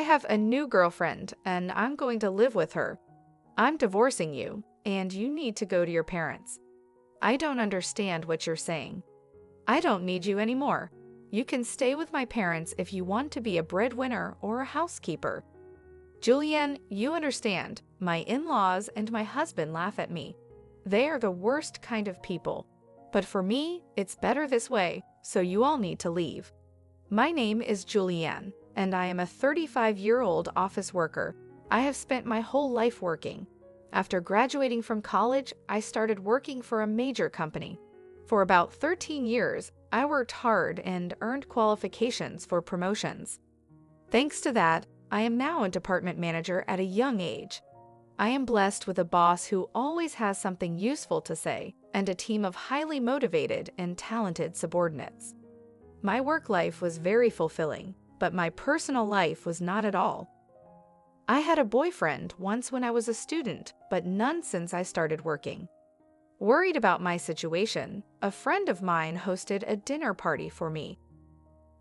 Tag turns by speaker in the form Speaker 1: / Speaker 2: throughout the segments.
Speaker 1: have a new girlfriend, and I'm going to live with her. I'm divorcing you, and you need to go to your parents. I don't understand what you're saying. I don't need you anymore. You can stay with my parents if you want to be a breadwinner or a housekeeper. Julianne, you understand. My in-laws and my husband laugh at me. They are the worst kind of people. But for me, it's better this way, so you all need to leave. My name is Julianne, and I am a 35-year-old office worker. I have spent my whole life working. After graduating from college, I started working for a major company. For about 13 years, I worked hard and earned qualifications for promotions. Thanks to that, I am now a department manager at a young age. I am blessed with a boss who always has something useful to say and a team of highly motivated and talented subordinates. My work life was very fulfilling, but my personal life was not at all. I had a boyfriend once when I was a student, but none since I started working. Worried about my situation, a friend of mine hosted a dinner party for me.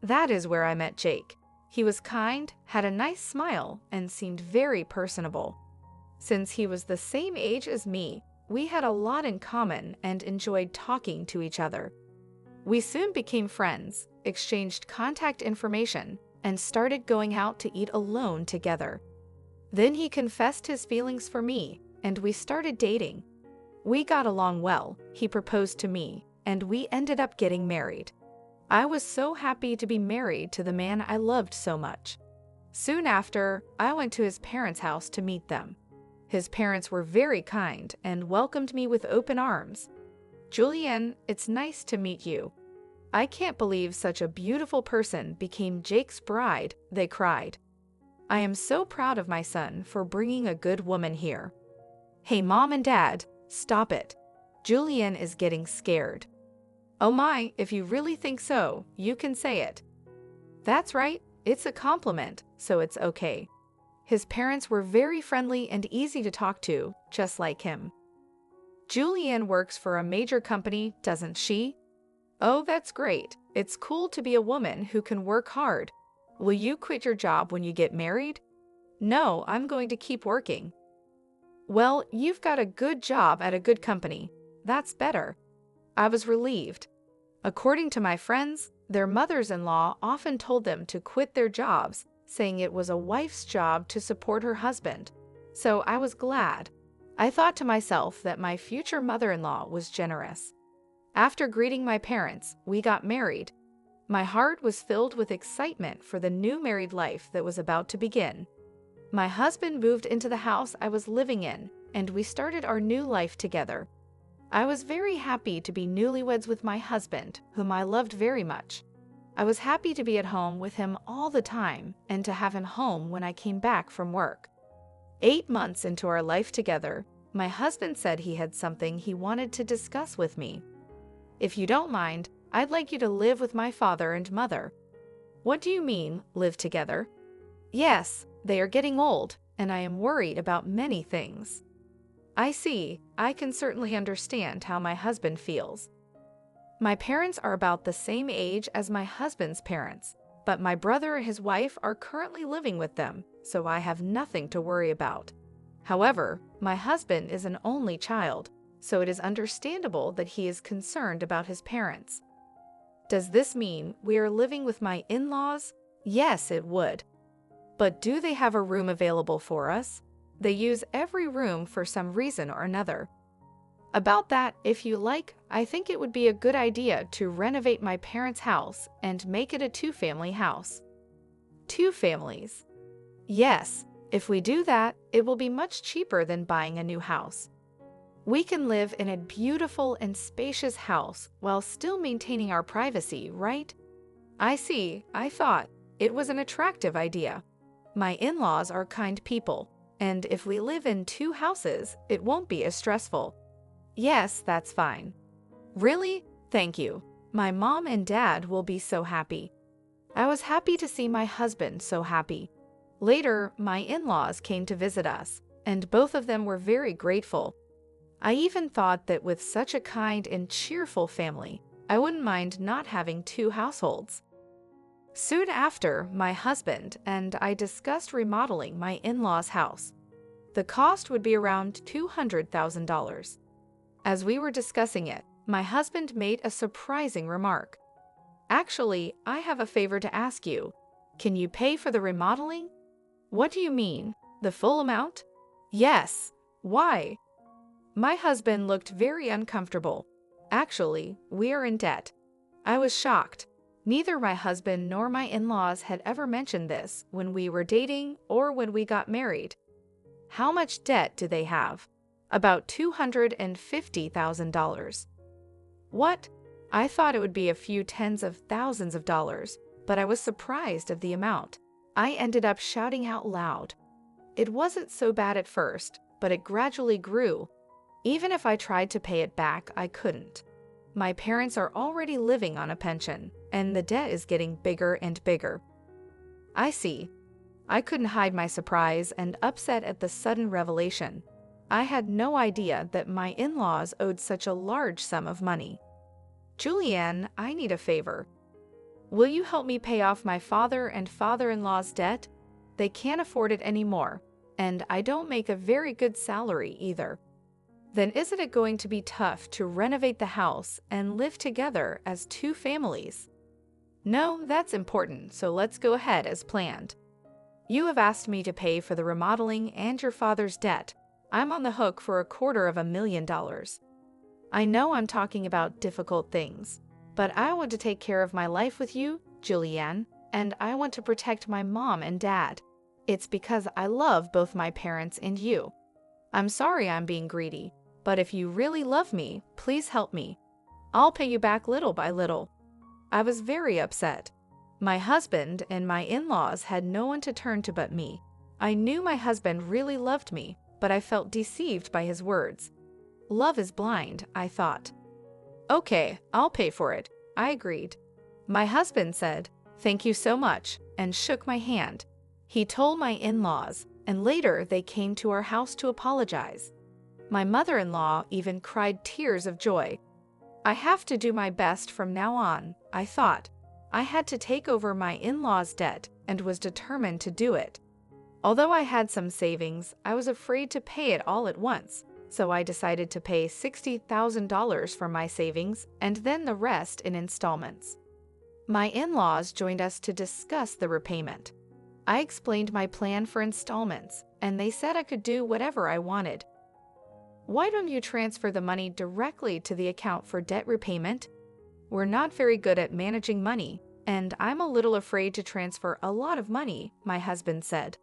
Speaker 1: That is where I met Jake. He was kind, had a nice smile, and seemed very personable. Since he was the same age as me, we had a lot in common and enjoyed talking to each other. We soon became friends, exchanged contact information, and started going out to eat alone together. Then he confessed his feelings for me, and we started dating. We got along well, he proposed to me, and we ended up getting married. I was so happy to be married to the man I loved so much. Soon after, I went to his parents' house to meet them. His parents were very kind and welcomed me with open arms. Julianne, it's nice to meet you. I can't believe such a beautiful person became Jake's bride, they cried. I am so proud of my son for bringing a good woman here. Hey, Mom and Dad, stop it. Julianne is getting scared. Oh my, if you really think so, you can say it. That's right, it's a compliment, so it's okay. His parents were very friendly and easy to talk to, just like him. Julianne works for a major company, doesn't she? Oh, that's great. It's cool to be a woman who can work hard. Will you quit your job when you get married? No, I'm going to keep working. Well, you've got a good job at a good company. That's better. I was relieved. According to my friends, their mothers-in-law often told them to quit their jobs, saying it was a wife's job to support her husband. So I was glad. I thought to myself that my future mother-in-law was generous. After greeting my parents, we got married. My heart was filled with excitement for the new married life that was about to begin. My husband moved into the house I was living in, and we started our new life together. I was very happy to be newlyweds with my husband, whom I loved very much. I was happy to be at home with him all the time and to have him home when I came back from work. 8 months into our life together, my husband said he had something he wanted to discuss with me. If you don't mind, I'd like you to live with my father and mother. What do you mean, live together? Yes, they are getting old, and I am worried about many things. I see. I can certainly understand how my husband feels. My parents are about the same age as my husband's parents, but my brother and his wife are currently living with them, so I have nothing to worry about. However, my husband is an only child, so it is understandable that he is concerned about his parents. Does this mean we are living with my in-laws? Yes, it would. But do they have a room available for us? They use every room for some reason or another. About that, if you like, I think it would be a good idea to renovate my parents' house and make it a 2-family house. 2 families. Yes, if we do that, it will be much cheaper than buying a new house. We can live in a beautiful and spacious house while still maintaining our privacy, right? I see. I thought it was an attractive idea. My in-laws are kind people, and if we live in 2 houses, it won't be as stressful. Yes, that's fine. Really? Thank you. My mom and dad will be so happy. I was happy to see my husband so happy. Later, my in-laws came to visit us, and both of them were very grateful. I even thought that with such a kind and cheerful family, I wouldn't mind not having 2 households. Soon after, my husband and I discussed remodeling my in-laws' house. The cost would be around $200,000. As we were discussing it, my husband made a surprising remark. "Actually, I have a favor to ask you. Can you pay for the remodeling?" "What do you mean? The full amount?" "Yes. Why?" My husband looked very uncomfortable. "Actually, we are in debt." I was shocked. Neither my husband nor my in-laws had ever mentioned this when we were dating or when we got married. How much debt do they have? About $250,000. What? I thought it would be a few tens of thousands of dollars, but I was surprised of the amount. I ended up shouting out loud. It wasn't so bad at first, but it gradually grew. Even if I tried to pay it back, I couldn't. My parents are already living on a pension, and the debt is getting bigger and bigger. I see. I couldn't hide my surprise and upset at the sudden revelation. I had no idea that my in-laws owed such a large sum of money. "Julianne, I need a favor. Will you help me pay off my father and father-in-law's debt? They can't afford it anymore, and I don't make a very good salary either." "Then isn't it going to be tough to renovate the house and live together as two families?" "No, that's important, so let's go ahead as planned. You have asked me to pay for the remodeling and your father's debt. I'm on the hook for $250,000. I know I'm talking about difficult things, but I want to take care of my life with you, Julianne, and I want to protect my mom and dad. It's because I love both my parents and you. I'm sorry I'm being greedy, but if you really love me, please help me. I'll pay you back little by little." I was very upset. My husband and my in-laws had no one to turn to but me. I knew my husband really loved me, but I felt deceived by his words. Love is blind, I thought. "Okay, I'll pay for it," I agreed. My husband said, "Thank you so much," and shook my hand. He told my in-laws, and later they came to our house to apologize. My mother-in-law even cried tears of joy. I have to do my best from now on, I thought. I had to take over my in-laws' debt and was determined to do it. Although I had some savings, I was afraid to pay it all at once, so I decided to pay $60,000 from my savings and then the rest in installments. My in-laws joined us to discuss the repayment. I explained my plan for installments, and they said I could do whatever I wanted. "Why don't you transfer the money directly to the account for debt repayment? We're not very good at managing money, and I'm a little afraid to transfer a lot of money," my husband said.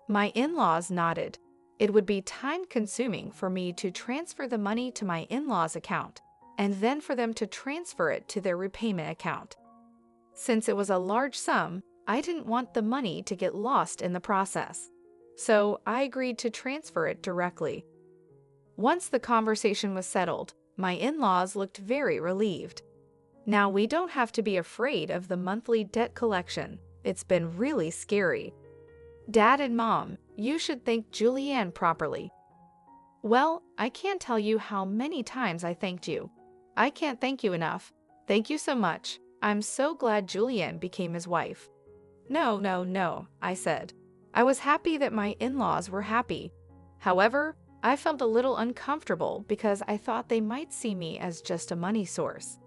Speaker 1: My in-laws nodded. It would be time-consuming for me to transfer the money to my in-laws' account, and then for them to transfer it to their repayment account. Since it was a large sum, I didn't want the money to get lost in the process, so I agreed to transfer it directly. Once the conversation was settled, my in-laws looked very relieved. Now we don't have to be afraid of the monthly debt collection. It's been really scary. Dad and Mom, you should thank Julianne properly. Well, I can't tell you how many times I thanked you. I can't thank you enough. Thank you so much. I'm so glad Julianne became his wife. No, I said. I was happy that my in-laws were happy. However, I felt a little uncomfortable because I thought they might see me as just a money source.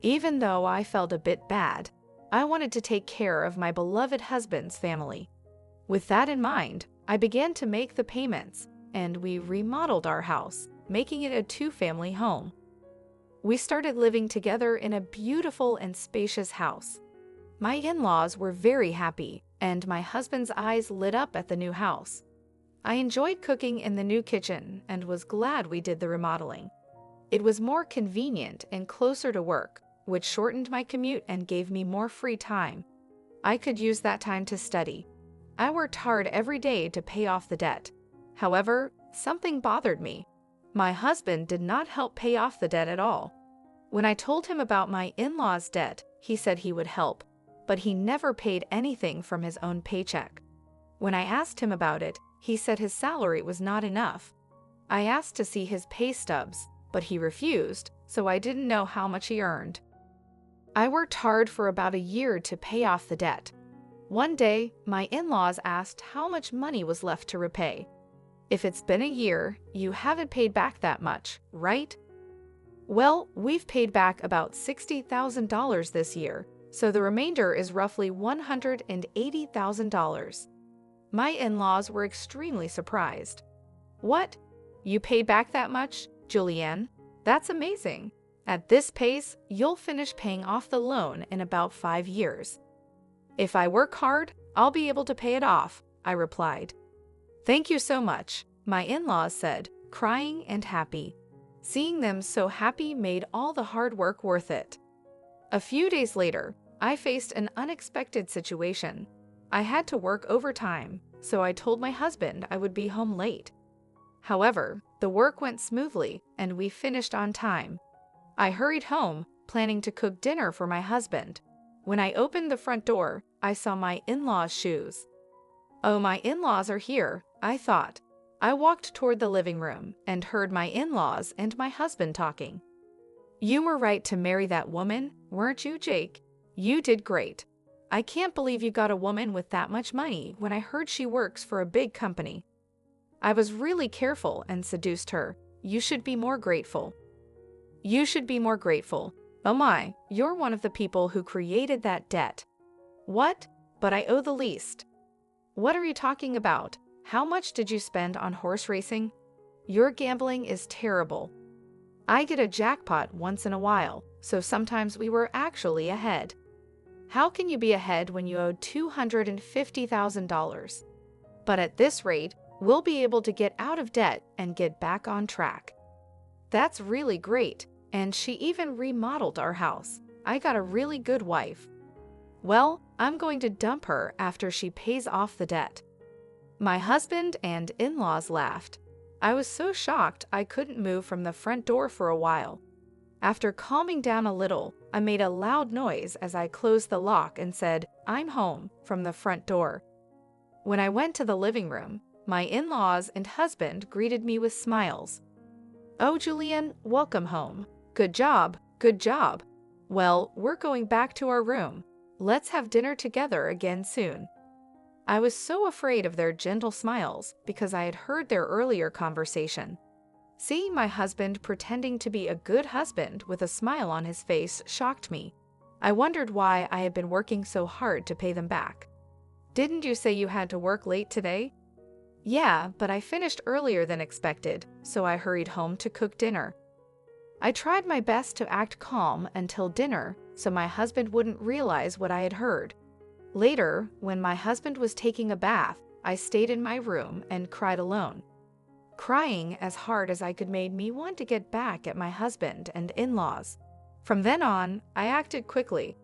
Speaker 1: Even though I felt a bit bad, I wanted to take care of my beloved husband's family. With that in mind, I began to make the payments, and we remodeled our house, making it a two-family home. We started living together in a beautiful and spacious house. My in-laws were very happy, and my husband's eyes lit up at the new house. I enjoyed cooking in the new kitchen and was glad we did the remodeling. It was more convenient and closer to work, which shortened my commute and gave me more free time. I could use that time to study. I worked hard every day to pay off the debt. However, something bothered me. My husband did not help pay off the debt at all. When I told him about my in-laws' debt, he said he would help, but he never paid anything from his own paycheck. When I asked him about it, he said his salary was not enough. I asked to see his pay stubs, but he refused, so I didn't know how much he earned. I worked hard for about a year to pay off the debt. One day, my in-laws asked how much money was left to repay. If it's been a year, you haven't paid back that much, right? Well, we've paid back about $60,000 this year, so the remainder is roughly $180,000. My in-laws were extremely surprised. What? You paid back that much, Julianne? That's amazing. At this pace, you'll finish paying off the loan in about 5 years. If I work hard, I'll be able to pay it off, I replied. Thank you so much, my in-laws said, crying and happy. Seeing them so happy made all the hard work worth it. A few days later, I faced an unexpected situation. I had to work overtime, so I told my husband I would be home late. However, the work went smoothly and we finished on time. I hurried home, planning to cook dinner for my husband. When I opened the front door, I saw my in-laws' shoes. Oh, my in-laws are here, I thought. I walked toward the living room and heard my in-laws and my husband talking. You were right to marry that woman, weren't you, Jake? You did great. I can't believe you got a woman with that much money when I heard she works for a big company. I was really careful and seduced her. You should be more grateful. You should be more grateful. Oh my, you're one of the people who created that debt. What? But I owe the least. What are you talking about? How much did you spend on horse racing? Your gambling is terrible. I get a jackpot once in a while, so sometimes we were actually ahead. How can you be ahead when you owe $250,000? But at this rate, we'll be able to get out of debt and get back on track. That's really great, and she even remodeled our house. I got a really good wife. Well, I'm going to dump her after she pays off the debt. My husband and in-laws laughed. I was so shocked I couldn't move from the front door for a while. After calming down a little, I made a loud noise as I closed the lock and said, "I'm home," from the front door. When I went to the living room, my in-laws and husband greeted me with smiles. "Oh, Julianne, welcome home. Good job, good job. Well, we're going back to our room. Let's have dinner together again soon." I was so afraid of their gentle smiles because I had heard their earlier conversation. Seeing my husband pretending to be a good husband with a smile on his face shocked me. I wondered why I had been working so hard to pay them back. "Didn't you say you had to work late today?" "Yeah, but I finished earlier than expected, so I hurried home to cook dinner." I tried my best to act calm until dinner so my husband wouldn't realize what I had heard. Later, when my husband was taking a bath, I stayed in my room and cried alone. Crying as hard as I could made me want to get back at my husband and in-laws. From then on, I acted quickly.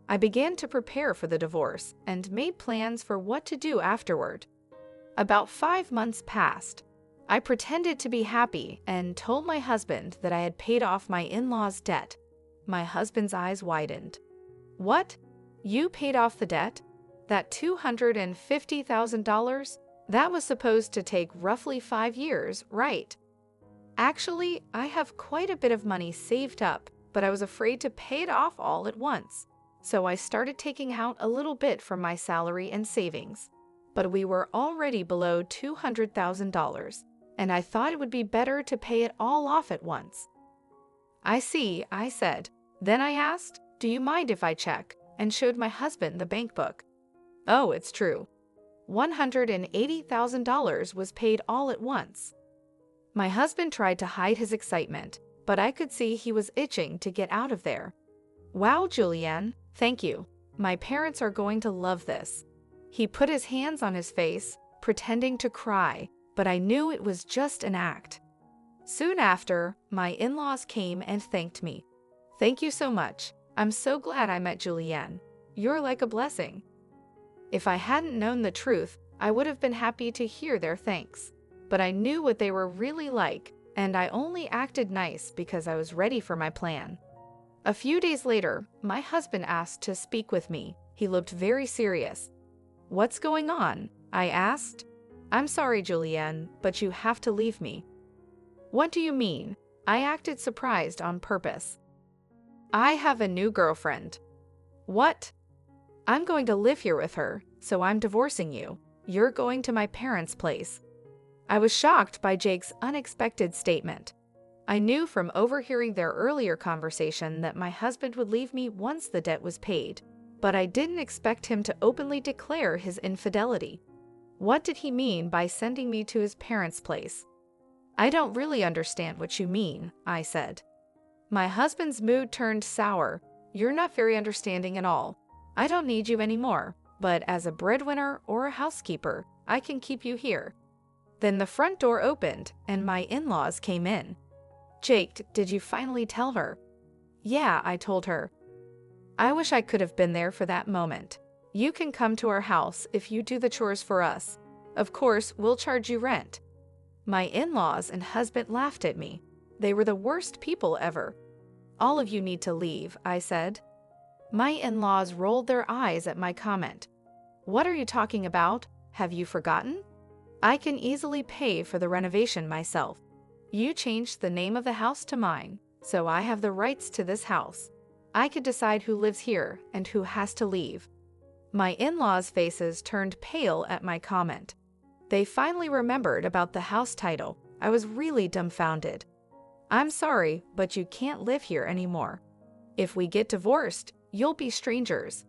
Speaker 1: I began to prepare for the divorce and made plans for what to do afterward. About 5 months passed. I pretended to be happy and told my husband that I had paid off my in-laws' debt. My husband's eyes widened. "What? You paid off the debt? That $250,000? That was supposed to take roughly 5 years, right?" "Actually, I have quite a bit of money saved up, but I was afraid to pay it off all at once. So I started taking out a little bit from my salary and savings. But we were already below $200,000, and I thought it would be better to pay it all off at once." "I see," I said. Then I asked, "Do you mind if I check?" and showed my husband the bank book. Oh, it's true. $180,000 was paid all at once. My husband tried to hide his excitement, but I could see he was itching to get out of there. "Wow, Julianne, thank you. My parents are going to love this." He put his hands on his face, pretending to cry, but I knew it was just an act. Soon after, my in-laws came and thanked me. "Thank you so much. I'm so glad I met Julianne. You're like a blessing." If I hadn't known the truth, I would have been happy to hear their thanks. But I knew what they were really like, and I only acted nice because I was ready for my plan. A few days later, my husband asked to speak with me. He looked very serious. "What's going on?" I asked. "I'm sorry, Julianne, but you have to leave me." "What do you mean?" I acted surprised on purpose. I have a new girlfriend. What? I'm going to live here with her, so I'm divorcing you. You're going to my parents' place. I was shocked by Jake's unexpected statement. I knew from overhearing their earlier conversation that my husband would leave me once the debt was paid, but I didn't expect him to openly declare his infidelity. What did he mean by sending me to his parents' place? I don't really understand what you mean, I said. My husband's mood turned sour. You're not very understanding at all. I don't need you anymore, but as a breadwinner or a housekeeper, I can keep you here. Then the front door opened and my in-laws came in. Jake, did you finally tell her? Yeah, I told her. I wish I could have been there for that moment. You can come to our house if you do the chores for us. Of course, we'll charge you rent. My in-laws and husband laughed at me. They were the worst people ever. All of you need to leave, I said. My in-laws rolled their eyes at my comment. What are you talking about? Have you forgotten? I can easily pay for the renovation myself. You changed the name of the house to mine, so I have the rights to this house. I could decide who lives here and who has to leave. My in-laws' faces turned pale at my comment. They finally remembered about the house title. I was really dumbfounded. I'm sorry, but you can't live here anymore. If we get divorced, you'll be strangers.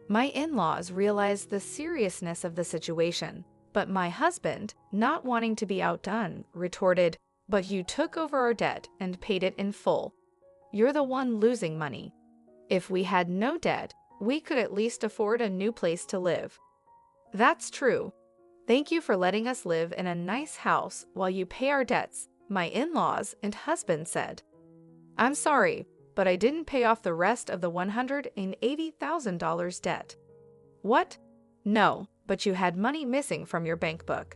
Speaker 1: My in-laws realized the seriousness of the situation, but my husband, not wanting to be outdone, retorted, "But you took over our debt and paid it in full. You're the one losing money. If we had no debt, we could at least afford a new place to live." That's true. Thank you for letting us live in a nice house while you pay our debts, my in-laws and husband said. I'm sorry, but I didn't pay off the rest of the $180,000 debt. What? No, but you had money missing from your bank book.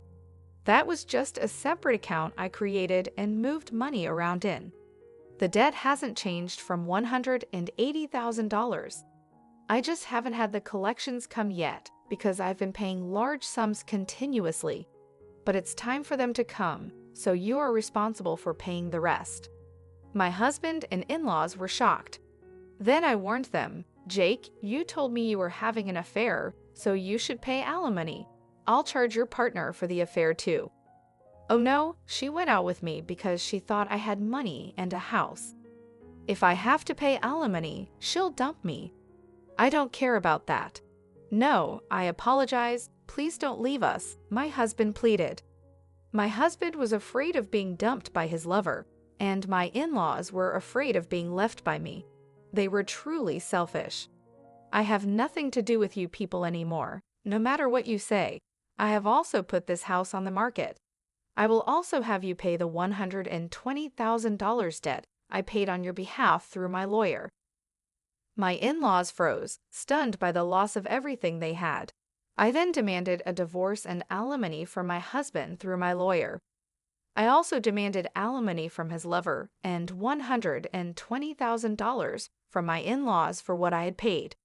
Speaker 1: That was just a separate account I created and moved money around in. The debt hasn't changed from $180,000. I just haven't had the collections come yet because I've been paying large sums continuously. But it's time for them to come, so you are responsible for paying the rest. My husband and in-laws were shocked. Then I warned them, Jake, you told me you were having an affair, so you should pay alimony. I'll charge your partner for the affair too. Oh no, she went out with me because she thought I had money and a house. If I have to pay alimony, she'll dump me. I don't care about that. No, I apologize. Please don't leave us, my husband pleaded. My husband was afraid of being dumped by his lover, and my in-laws were afraid of being left by me. They were truly selfish. I have nothing to do with you people anymore, no matter what you say. I have also put this house on the market. I will also have you pay the $120,000 debt I paid on your behalf through my lawyer. My in-laws froze, stunned by the loss of everything they had. I then demanded a divorce and alimony from my husband through my lawyer. I also demanded alimony from his lover and $120,000 from my in-laws for what I had paid.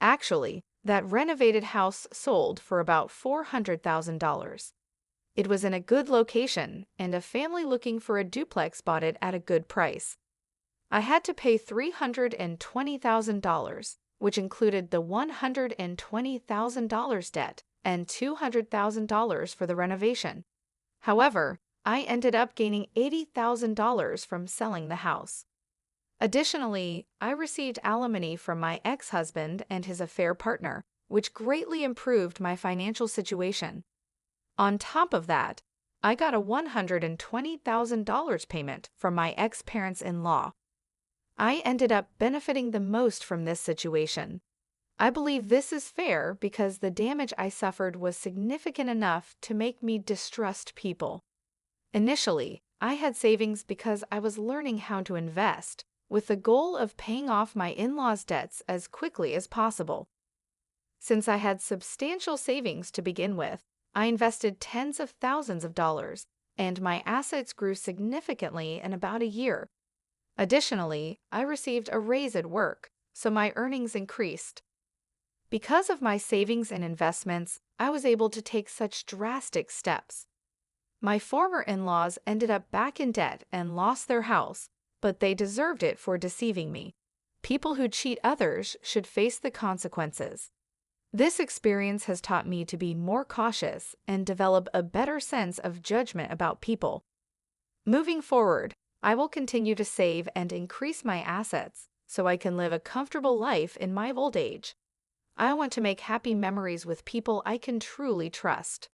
Speaker 1: Actually, that renovated house sold for about $400,000. It was in a good location, and a family looking for a duplex bought it at a good price. I had to pay $320,000, which included the $120,000 debt and $200,000 for the renovation. However, I ended up gaining $80,000 from selling the house. Additionally, I received alimony from my ex-husband and his affair partner, which greatly improved my financial situation. On top of that, I got a $120,000 payment from my ex-parents-in-law. I ended up benefiting the most from this situation. I believe this is fair because the damage I suffered was significant enough to make me distrust people. Initially, I had savings because I was learning how to invest, with the goal of paying off my in-laws' debts as quickly as possible. Since I had substantial savings to begin with, I invested tens of thousands of dollars, and my assets grew significantly in about a year. Additionally, I received a raise at work, so my earnings increased. Because of my savings and investments, I was able to take such drastic steps. My former in-laws ended up back in debt and lost their house, but they deserved it for deceiving me. People who cheat others should face the consequences. This experience has taught me to be more cautious and develop a better sense of judgment about people. Moving forward, I will continue to save and increase my assets so I can live a comfortable life in my old age. I want to make happy memories with people I can truly trust.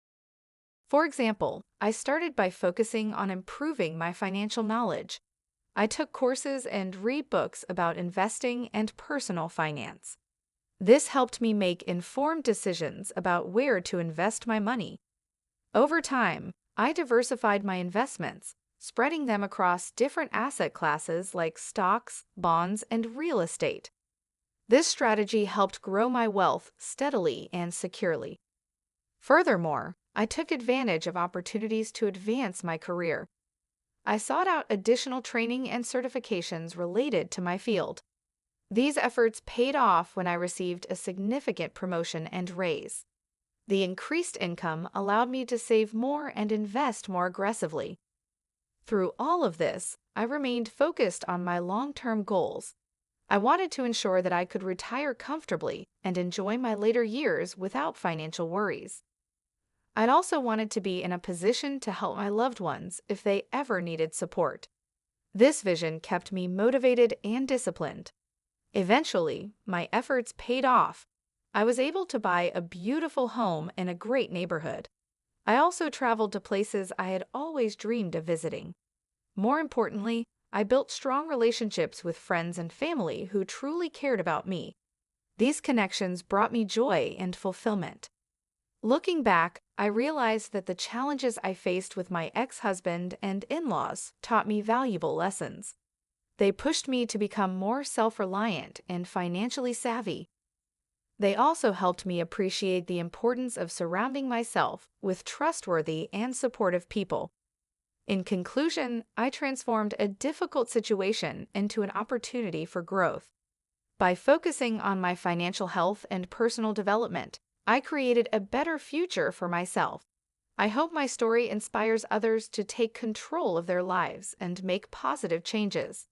Speaker 1: For example, I started by focusing on improving my financial knowledge. I took courses and read books about investing and personal finance. This helped me make informed decisions about where to invest my money. Over time, I diversified my investments, spreading them across different asset classes like stocks, bonds, and real estate. This strategy helped grow my wealth steadily and securely. Furthermore, I took advantage of opportunities to advance my career. I sought out additional training and certifications related to my field. These efforts paid off when I received a significant promotion and raise. The increased income allowed me to save more and invest more aggressively. Through all of this, I remained focused on my long-term goals. I wanted to ensure that I could retire comfortably and enjoy my later years without financial worries. I'd also wanted to be in a position to help my loved ones if they ever needed support. This vision kept me motivated and disciplined. Eventually, my efforts paid off. I was able to buy a beautiful home in a great neighborhood. I also traveled to places I had always dreamed of visiting. More importantly, I built strong relationships with friends and family who truly cared about me. These connections brought me joy and fulfillment. Looking back, I realized that the challenges I faced with my ex-husband and in-laws taught me valuable lessons. They pushed me to become more self-reliant and financially savvy. They also helped me appreciate the importance of surrounding myself with trustworthy and supportive people. In conclusion, I transformed a difficult situation into an opportunity for growth. By focusing on my financial health and personal development, I created a better future for myself. I hope my story inspires others to take control of their lives and make positive changes.